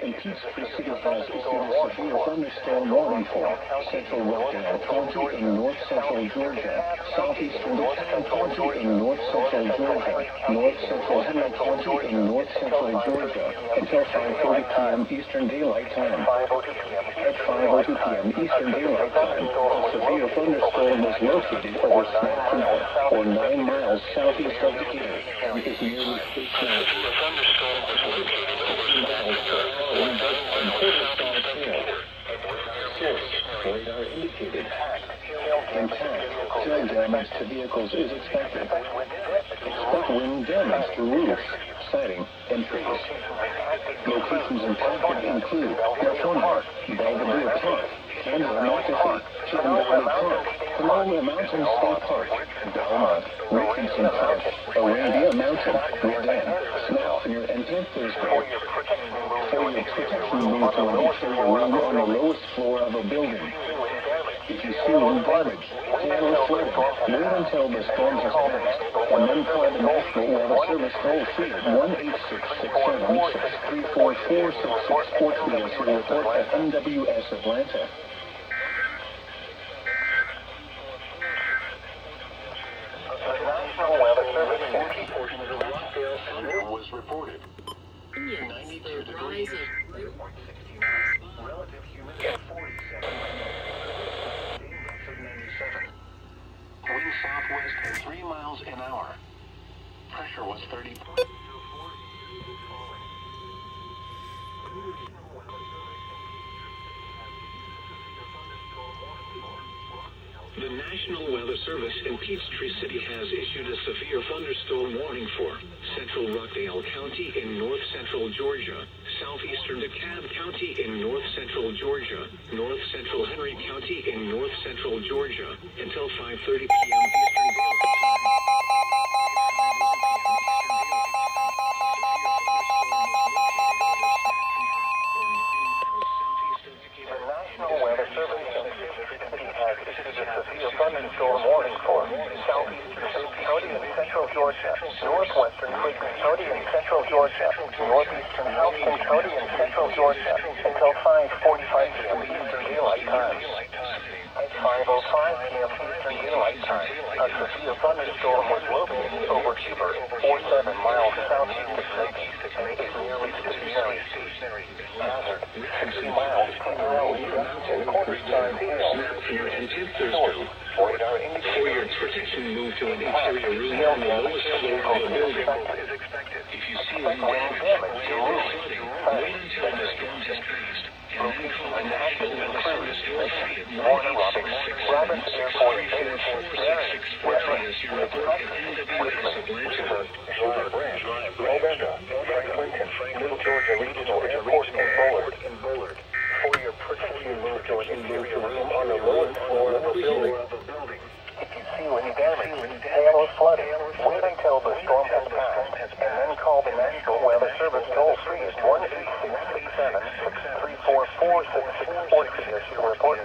and Peachtree City has issued a severe thunderstorm warning for central Rockdale County in north-central Georgia, southeastern DeKalb County in north-central Georgia, north-central Henry County in north-central Georgia, until 5:30 p.m. Eastern Daylight Time. At 5:02 p.m. Eastern Daylight Time, a severe thunderstorm was located over Snap Canal, or 9 miles southeast of Decatur, and is nearly 8 miles. The thunderstorm was located over Snap Canal, and Thunderstorm failed. Source, radar indicated. Intact, snow damage to vehicles is expected. Expect wind damage to roofs, siding, and trees. Locations impacted include National, Belvedere Park, Canada McAfee, Chicken Valley Park, Colonial Mountain State Park, Belmont, Richardson Park, Arabia Mountain, Rodan, Snapfier, and Panthersburg. For your protection, move to an interior room on the lowest floor of a building. If you see wind damage, hail or flooding, wait until the storm has passed, and then call the National Weather Service toll-free at 1-866-7-634-466 or tweet us your report at NWS Atlanta. The National Weather Service in key portion of the Rockdale Thunder was reported. 92 degrees, 0.69, relative humidity of 47%. Wind southwest at 3 miles an hour. Pressure was 30. The National Weather Service in Peachtree City has issued a severe thunderstorm warning for central Rockdale County in north-central Georgia, southeastern DeKalb County in north-central Georgia, north-central Henry County in north-central Georgia, until 5:30 p.m. Eastern Daylight Time. The National Weather Service in Peachtree City has issued a severe thunderstorm warning for southeastern Dade County and central Georgia, northwestern Clayton County and central Georgia, northeastern Houston County and central Georgia, until 5:45 p.m. Eastern Daylight Time. At 5:05 p.m. Eastern Daylight Time, a severe thunderstorm was located over Heber, 47 miles southeast of Sydney, and is nearly stationary. Hazard, 60 miles per hour and quarter-star hail. Source, radar indicated. For your protection, move to an interior room on the lowest floor of a building. If you see wind damage or flooding, wait until the storm has passed, and then call the National Weather Service toll-free at 1-866-7-634-466 or tweet us your report at NWS Atlanta. Little Georgia Regional Airport in Bullard. For your protection, move to an interior room on the lowest floor of a building. If you see wind damage, hail or flooding, wait until the storm has passed, and then call the National Weather Service toll-free at 1-866-7-634-466 or tweet us your report